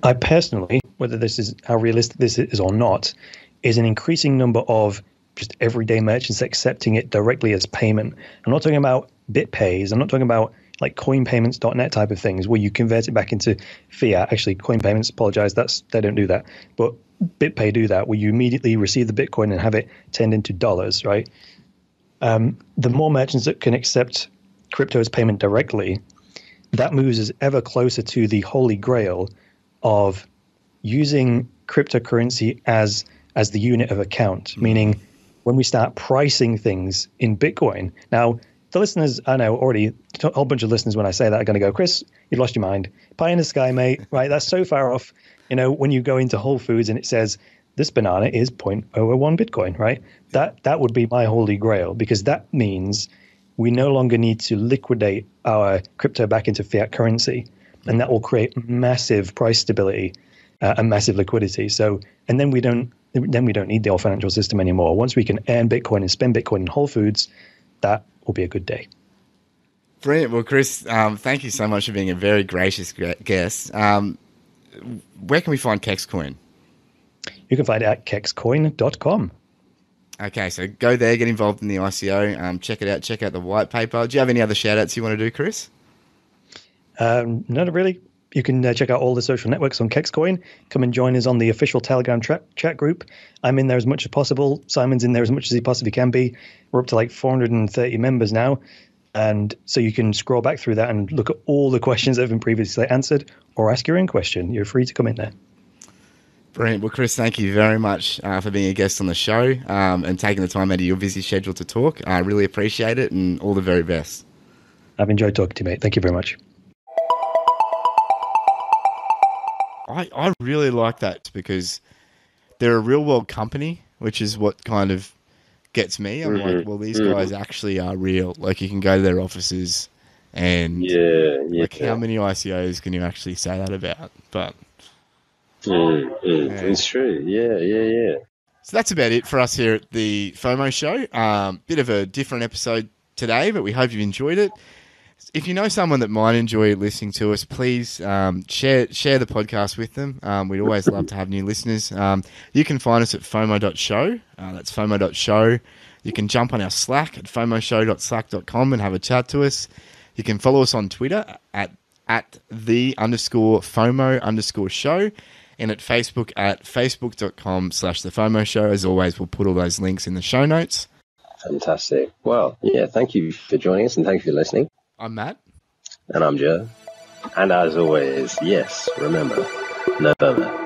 I personally, whether this is how realistic this is or not, is an increasing number of just everyday merchants accepting it directly as payment. I'm not talking about BitPays. I'm not talking about like coinpayments.net type of things where you convert it back into fiat. Actually, Coin Payments, apologize, they don't do that. But BitPay do that, where you immediately receive the Bitcoin and have it turned into dollars, right? The more merchants that can accept crypto as payment directly, that moves us ever closer to the holy grail of using cryptocurrency as the unit of account, meaning when we start pricing things in Bitcoin. Now, the listeners, I know already, a whole bunch of listeners when I say that are going to go, Chris, you've lost your mind. Pie in the sky, mate, right? That's so far off. When you go into Whole Foods and it says, this banana is 0.001 Bitcoin, right? That would be my holy grail, because that means we no longer need to liquidate our crypto back into fiat currency, and that will create massive price stability and massive liquidity. So, and then we don't need the old financial system anymore. Once we can earn Bitcoin and spend Bitcoin in Whole Foods, that will be a good day. Brilliant. Well, Chris, thank you so much for being a very gracious guest. Where can we find Kexcoin? You can find it at kexcoin.com. Okay, so go there, get involved in the ICO, check it out, check out the white paper. Do you have any other shout-outs you want to do, Chris? Not really. You can check out all the social networks on Kexcoin. Come and join us on the official Telegram chat group. I'm in there as much as possible. Simon's in there as much as he possibly can be. We're up to like 430 members now. And so you can scroll back through that and look at all the questions that have been previously answered, or ask your own question. You're free to come in there. Brilliant. Well, Chris, thank you very much for being a guest on the show and taking the time out of your busy schedule to talk. I really appreciate it, and all the very best. I've enjoyed talking to you, mate. Thank you very much. I really like that because they're a real world company, which is what kind of gets me. I'm like, well, these guys actually are real. Like, you can go to their offices and like, how many ICOs can you actually say that about? But it's true. Yeah. So that's about it for us here at the FOMO show. Bit of a different episode today, but we hope you've enjoyed it. If you know someone that might enjoy listening to us, please share the podcast with them. We'd always love to have new listeners. You can find us at FOMO.show. That's FOMO.show. You can jump on our Slack at FOMOshow.slack.com and have a chat to us. You can follow us on Twitter at @the_FOMO_show and at Facebook at Facebook.com/the FOMO show. As always, we'll put all those links in the show notes. Fantastic. Well, yeah, thank you for joining us and thank you for listening. I'm Matt. And I'm Joe. And as always, yes, remember, no FOMO.